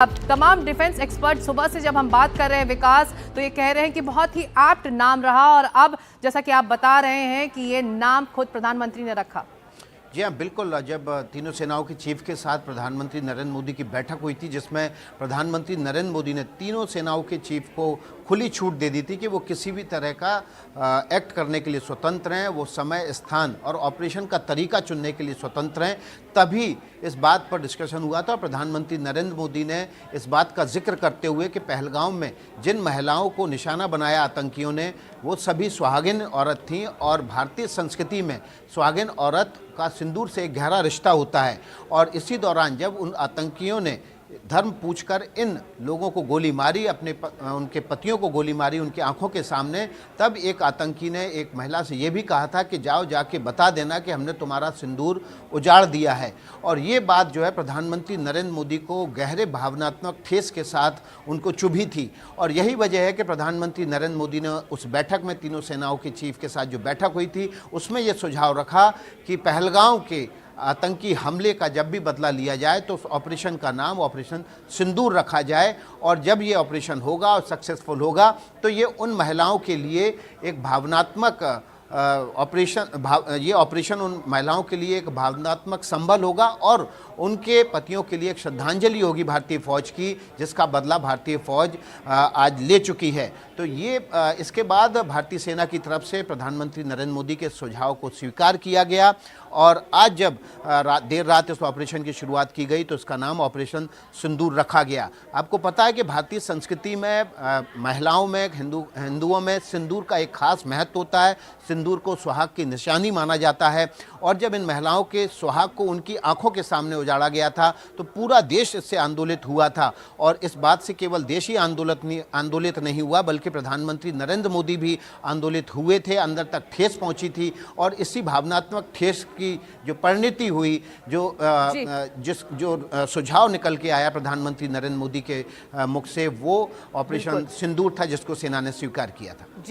अब तमाम defence expert सुबह से जब हम बात कर रहे हैं विकास, तो ये कह रहे हैं कि बहुत ही एप्ट नाम रहा और अब जैसा कि आप बता रहे हैं कि ये नाम खुद प्रधानमंत्री ने रखा। जी हाँ, बिल्कुल। जब तीनों सेनाओं के चीफ के साथ प्रधानमंत्री नरेंद्र मोदी की बैठक हुई थी, जिसमें प्रधानमंत्री नरेंद्र मोदी ने तीनों सेनाओं के चीफ को खुली छूट दे दी थी कि वो किसी भी तरह का एक्ट करने के लिए स्वतंत्र हैं, वो समय, स्थान और ऑपरेशन का तरीका चुनने के लिए स्वतंत्र हैं, तभी इस बात पर डिस्कशन हुआ था। प्रधानमंत्री नरेंद्र मोदी ने इस बात का जिक्र करते हुए कि पहलगाम में जिन महिलाओं को निशाना बनाया आतंकियों ने, वो सभी सुहागिन औरत थीं और भारतीय संस्कृति में सुहागिन औरत का सिंदूर से एक गहरा रिश्ता होता है। और इसी दौरान जब उन आतंकियों ने धर्म पूछकर इन लोगों को गोली मारी, उनके पतियों को गोली मारी उनकी आंखों के सामने, तब एक आतंकी ने एक महिला से ये भी कहा था कि जाओ जाके बता देना कि हमने तुम्हारा सिंदूर उजाड़ दिया है। और ये बात जो है प्रधानमंत्री नरेंद्र मोदी को गहरे भावनात्मक ठेस के साथ उनको चुभी थी। और यही वजह है कि प्रधानमंत्री नरेंद्र मोदी ने उस बैठक में तीनों सेनाओं के चीफ के साथ जो बैठक हुई थी, उसमें ये सुझाव रखा कि पहलगाम के आतंकी हमले का जब भी बदला लिया जाए तो उस ऑपरेशन का नाम ऑपरेशन सिंदूर रखा जाए। और जब ये ऑपरेशन होगा और सक्सेसफुल होगा तो ये उन महिलाओं के लिए एक भावनात्मक ये ऑपरेशन उन महिलाओं के लिए एक भावनात्मक संबल होगा और उनके पतियों के लिए एक श्रद्धांजलि होगी भारतीय फ़ौज की, जिसका बदला भारतीय फ़ौज आज ले चुकी है। तो ये इसके बाद भारतीय सेना की तरफ से प्रधानमंत्री नरेंद्र मोदी के सुझाव को स्वीकार किया गया और आज जब देर रात इस ऑपरेशन की शुरुआत की गई तो इसका नाम ऑपरेशन सिंदूर रखा गया। आपको पता है कि भारतीय संस्कृति में महिलाओं में, हिंदुओं में सिंदूर का एक खास महत्व होता है। सिंदूर को सुहाग की निशानी माना जाता है और जब इन महिलाओं के सुहाग को उनकी आंखों के सामने उजाड़ा गया था तो पूरा देश इससे आंदोलित हुआ था। और इस बात से केवल देश ही आंदोलित नहीं हुआ, बल्कि प्रधानमंत्री नरेंद्र मोदी भी आंदोलित हुए थे, अंदर तक ठेस पहुंची थी। और इसी भावनात्मक ठेस की जो परिणति हुई, जो सुझाव निकल के आया प्रधानमंत्री नरेंद्र मोदी के मुख से, वो ऑपरेशन सिंदूर था, जिसको सेना ने स्वीकार किया था।